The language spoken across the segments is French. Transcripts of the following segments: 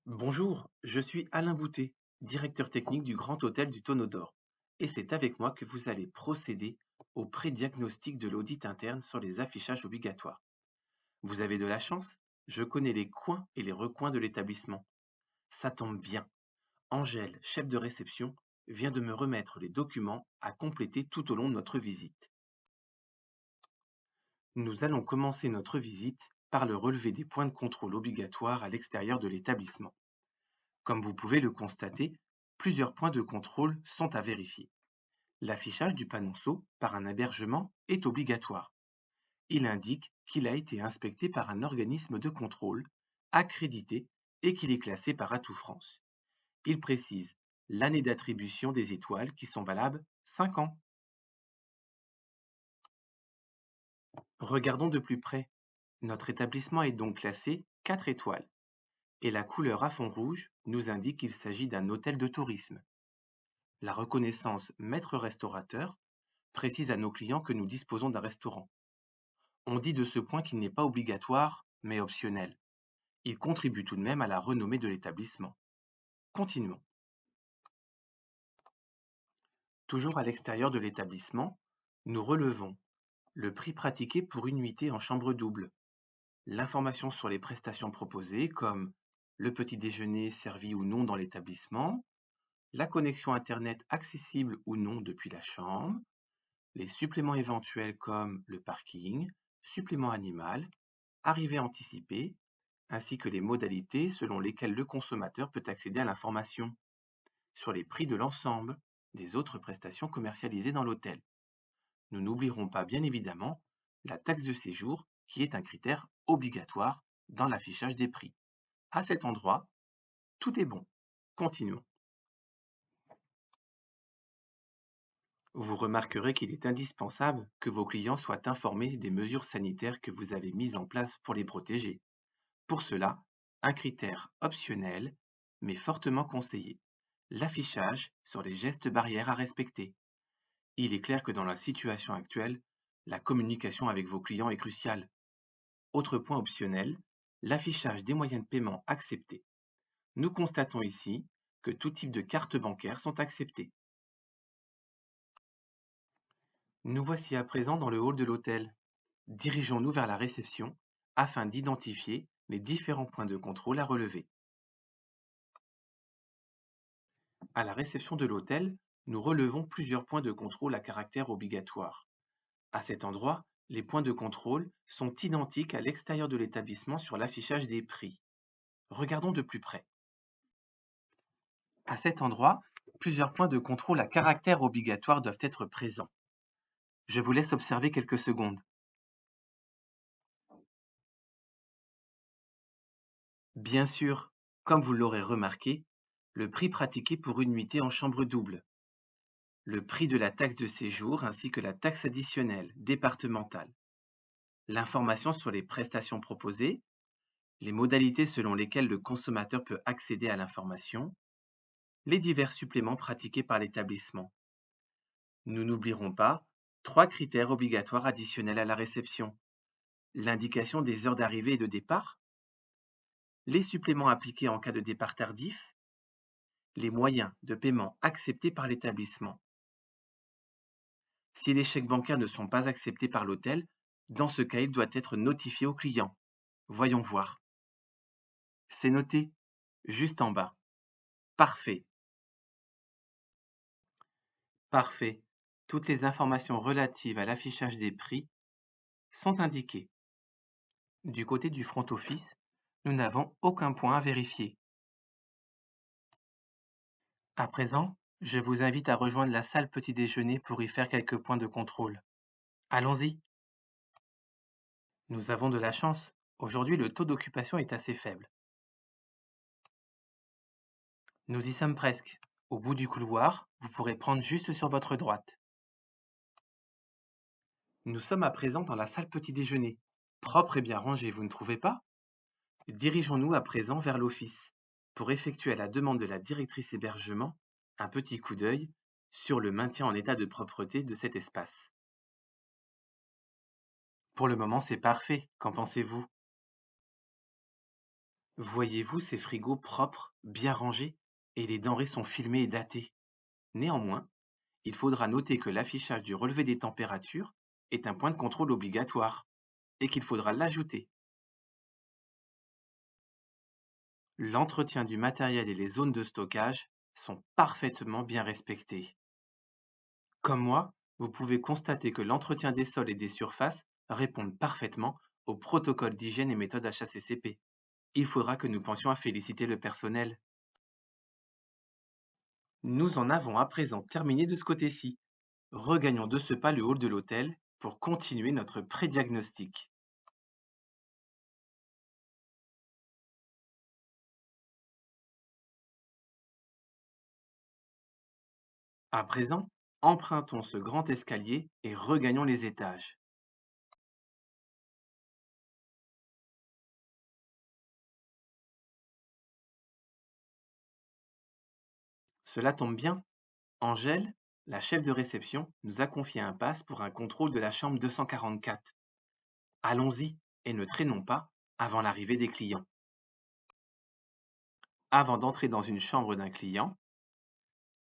Bonjour, je suis Alain Boutet, directeur technique du Grand Hôtel du Tonneau d'Or, et c'est avec moi que vous allez procéder au pré-diagnostic de l'audit interne sur les affichages obligatoires. Vous avez de la chance, je connais les coins et les recoins de l'établissement. Ça tombe bien. Angèle, chef de réception, vient de me remettre les documents à compléter tout au long de notre visite. Nous allons commencer notre visite par le relevé des points de contrôle obligatoires à l'extérieur de l'établissement. Comme vous pouvez le constater, plusieurs points de contrôle sont à vérifier. L'affichage du panonceau par un hébergement est obligatoire. Il indique qu'il a été inspecté par un organisme de contrôle accrédité et qu'il est classé par Atout France. Il précise l'année d'attribution des étoiles qui sont valables 5 ans. Regardons de plus près. Notre établissement est donc classé 4 étoiles et la couleur à fond rouge nous indique qu'il s'agit d'un hôtel de tourisme. La reconnaissance maître restaurateur précise à nos clients que nous disposons d'un restaurant. On dit de ce point qu'il n'est pas obligatoire, mais optionnel. Il contribue tout de même à la renommée de l'établissement. Continuons. Toujours à l'extérieur de l'établissement, nous relevons le prix pratiqué pour une nuitée en chambre double, l'information sur les prestations proposées comme le petit déjeuner servi ou non dans l'établissement, la connexion Internet accessible ou non depuis la chambre, les suppléments éventuels comme le parking, supplément animal, arrivée anticipée, ainsi que les modalités selon lesquelles le consommateur peut accéder à l'information sur les prix de l'ensemble des autres prestations commercialisées dans l'hôtel. Nous n'oublierons pas bien évidemment la taxe de séjour qui est un critère obligatoire dans l'affichage des prix. À cet endroit, tout est bon. Continuons. Vous remarquerez qu'il est indispensable que vos clients soient informés des mesures sanitaires que vous avez mises en place pour les protéger. Pour cela, un critère optionnel, mais fortement conseillé, l'affichage sur les gestes barrières à respecter. Il est clair que dans la situation actuelle, la communication avec vos clients est cruciale. Autre point optionnel, l'affichage des moyens de paiement acceptés. Nous constatons ici que tout type de cartes bancaires sont acceptées. Nous voici à présent dans le hall de l'hôtel. Dirigeons-nous vers la réception afin d'identifier les différents points de contrôle à relever. À la réception de l'hôtel, nous relevons plusieurs points de contrôle à caractère obligatoire. À cet endroit, les points de contrôle sont identiques à l'extérieur de l'établissement sur l'affichage des prix. Regardons de plus près. À cet endroit, plusieurs points de contrôle à caractère obligatoire doivent être présents. Je vous laisse observer quelques secondes. Bien sûr, comme vous l'aurez remarqué, le prix pratiqué pour une nuitée en chambre double, le prix de la taxe de séjour ainsi que la taxe additionnelle départementale, l'information sur les prestations proposées, les modalités selon lesquelles le consommateur peut accéder à l'information, les divers suppléments pratiqués par l'établissement. Nous n'oublierons pas 3 critères obligatoires additionnels à la réception: l'indication des heures d'arrivée et de départ, les suppléments appliqués en cas de départ tardif, les moyens de paiement acceptés par l'établissement. Si les chèques bancaires ne sont pas acceptés par l'hôtel, dans ce cas, il doit être notifié au client. Voyons voir. C'est noté, juste en bas. Parfait, parfait. Toutes les informations relatives à l'affichage des prix sont indiquées. Du côté du front office, nous n'avons aucun point à vérifier. À présent, je vous invite à rejoindre la salle petit déjeuner pour y faire quelques points de contrôle. Allons-y. Nous avons de la chance. Aujourd'hui, le taux d'occupation est assez faible. Nous y sommes presque. Au bout du couloir, vous pourrez prendre juste sur votre droite. Nous sommes à présent dans la salle petit déjeuner. Propre et bien rangée, vous ne trouvez pas? Dirigeons-nous à présent vers l'office pour effectuer à la demande de la directrice hébergement un petit coup d'œil sur le maintien en état de propreté de cet espace. Pour le moment, c'est parfait. Qu'en pensez-vous? Voyez-vous ces frigos propres, bien rangés, et les denrées sont filmées et datées. Néanmoins, il faudra noter que l'affichage du relevé des températures est un point de contrôle obligatoire et qu'il faudra l'ajouter. L'entretien du matériel et les zones de stockage sont parfaitement bien respectés. Comme moi, vous pouvez constater que l'entretien des sols et des surfaces répondent parfaitement au protocole d'hygiène et méthode HACCP. Il faudra que nous pensions à féliciter le personnel. Nous en avons à présent terminé de ce côté-ci. Regagnons de ce pas le hall de l'hôtel pour continuer notre pré-diagnostic. À présent, empruntons ce grand escalier et regagnons les étages. Cela tombe bien. Angèle, la chef de réception, nous a confié un pass pour un contrôle de la chambre 244. Allons-y et ne traînons pas avant l'arrivée des clients. Avant d'entrer dans une chambre d'un client,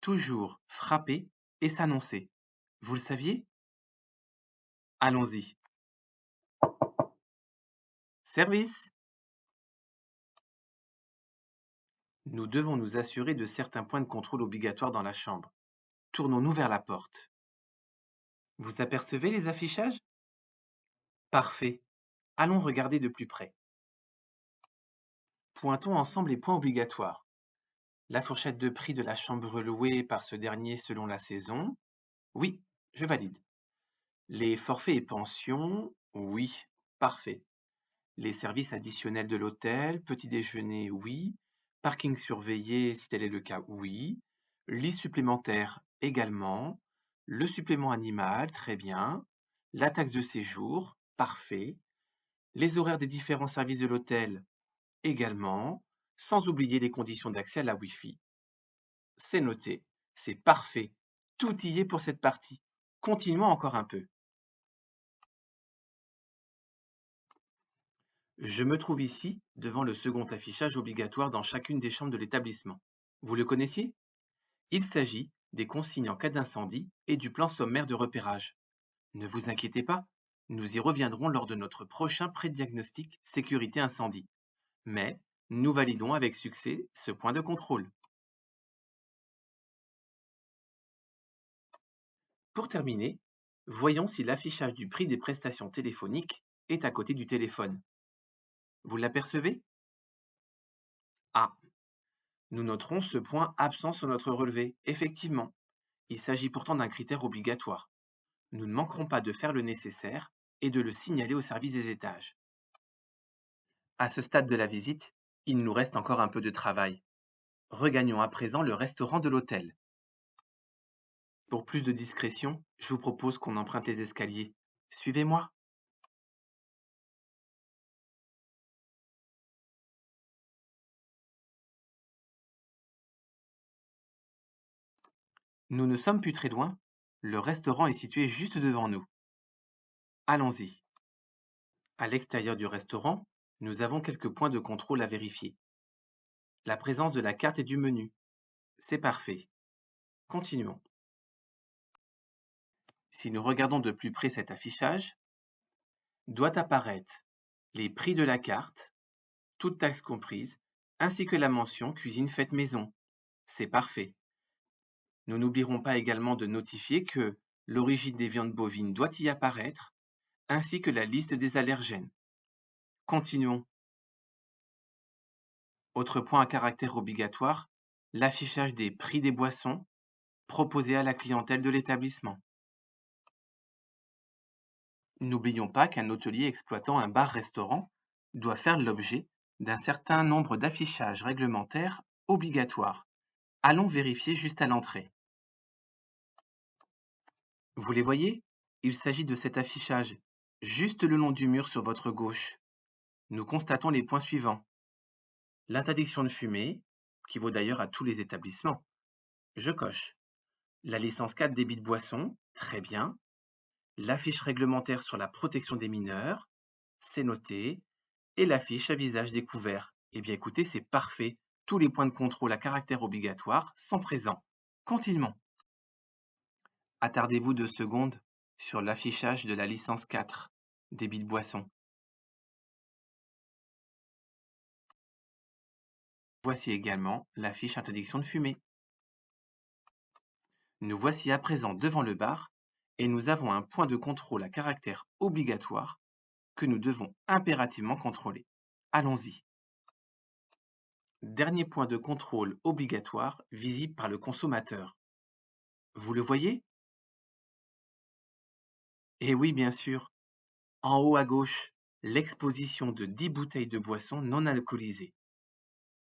toujours frapper et s'annoncer. Vous le saviez? Allons-y. Service! Nous devons nous assurer de certains points de contrôle obligatoires dans la chambre. Tournons-nous vers la porte. Vous apercevez les affichages? Parfait. Allons regarder de plus près. Pointons ensemble les points obligatoires. La fourchette de prix de la chambre louée par ce dernier selon la saison. Oui, je valide. Les forfaits et pensions. Oui, parfait. Les services additionnels de l'hôtel, petit déjeuner, oui. Parking surveillé si tel est le cas, oui. Lits supplémentaires également. Le supplément animal, très bien. La taxe de séjour, parfait. Les horaires des différents services de l'hôtel, également. Sans oublier les conditions d'accès à la Wi-Fi. C'est noté, c'est parfait. Tout y est pour cette partie. Continuons encore un peu. Je me trouve ici devant le second affichage obligatoire dans chacune des chambres de l'établissement. Vous le connaissiez? Il s'agit des consignes en cas d'incendie et du plan sommaire de repérage. Ne vous inquiétez pas, nous y reviendrons lors de notre prochain pré-diagnostic sécurité incendie. Mais nous validons avec succès ce point de contrôle. Pour terminer, voyons si l'affichage du prix des prestations téléphoniques est à côté du téléphone. Vous l'apercevez? Ah, nous noterons ce point absent sur notre relevé. Effectivement, il s'agit pourtant d'un critère obligatoire. Nous ne manquerons pas de faire le nécessaire et de le signaler au service des étages. À ce stade de la visite, il nous reste encore un peu de travail. Regagnons à présent le restaurant de l'hôtel. Pour plus de discrétion, je vous propose qu'on emprunte les escaliers. Suivez-moi. Nous ne sommes plus très loin. Le restaurant est situé juste devant nous. Allons-y. À l'extérieur du restaurant, nous avons quelques points de contrôle à vérifier. La présence de la carte et du menu. C'est parfait. Continuons. Si nous regardons de plus près cet affichage, doit apparaître les prix de la carte, toutes taxes comprises, ainsi que la mention cuisine faite maison. C'est parfait. Nous n'oublierons pas également de notifier que l'origine des viandes bovines doit y apparaître, ainsi que la liste des allergènes. Continuons. Autre point à caractère obligatoire, l'affichage des prix des boissons proposés à la clientèle de l'établissement. N'oublions pas qu'un hôtelier exploitant un bar-restaurant doit faire l'objet d'un certain nombre d'affichages réglementaires obligatoires. Allons vérifier juste à l'entrée. Vous les voyez? Il s'agit de cet affichage, juste le long du mur sur votre gauche. Nous constatons les points suivants. L'interdiction de fumer, qui vaut d'ailleurs à tous les établissements. Je coche. La licence 4 débit de boisson, très bien. L'affiche réglementaire sur la protection des mineurs, c'est noté. Et l'affiche à visage découvert, Eh bien écoutez, c'est parfait. Tous les points de contrôle à caractère obligatoire sont présents. Continuons. Attardez-vous 2 secondes sur l'affichage de la licence 4, débit de boisson. Voici également la fiche interdiction de fumer. Nous voici à présent devant le bar et nous avons un point de contrôle à caractère obligatoire que nous devons impérativement contrôler. Allons-y. Dernier point de contrôle obligatoire visible par le consommateur. Vous le voyez? Eh oui, bien sûr. En haut à gauche, l'exposition de 10 bouteilles de boissons non alcoolisées,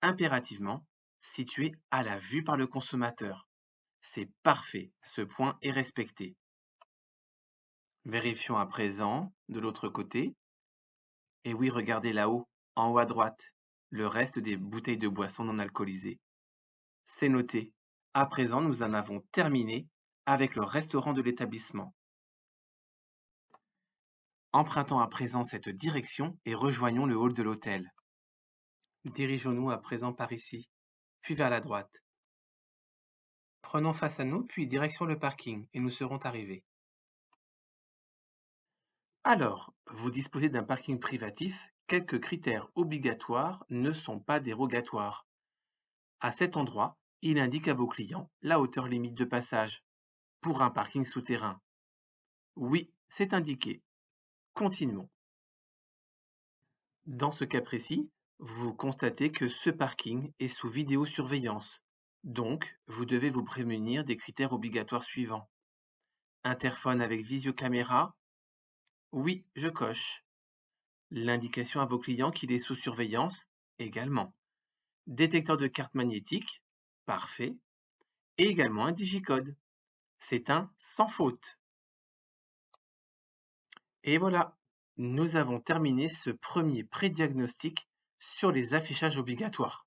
impérativement situées à la vue par le consommateur. C'est parfait, ce point est respecté. Vérifions à présent de l'autre côté. Et oui, regardez là-haut, en haut à droite, le reste des bouteilles de boissons non alcoolisées. C'est noté. À présent, nous en avons terminé avec le restaurant de l'établissement. Empruntons à présent cette direction et rejoignons le hall de l'hôtel. Dirigeons-nous à présent par ici, puis vers la droite. Prenons face à nous, puis direction le parking, et nous serons arrivés. Alors, vous disposez d'un parking privatif, quelques critères obligatoires ne sont pas dérogatoires. À cet endroit, il indique à vos clients la hauteur limite de passage pour un parking souterrain. Oui, c'est indiqué. Continuons. Dans ce cas précis, vous constatez que ce parking est sous vidéosurveillance. Donc, vous devez vous prémunir des critères obligatoires suivants. Interphone avec visiocaméra? Oui, je coche. L'indication à vos clients qu'il est sous surveillance? Également. Détecteur de carte magnétique? Parfait. Et également un digicode. C'est un sans faute. Et voilà, nous avons terminé ce premier pré-diagnostic sur les affichages obligatoires.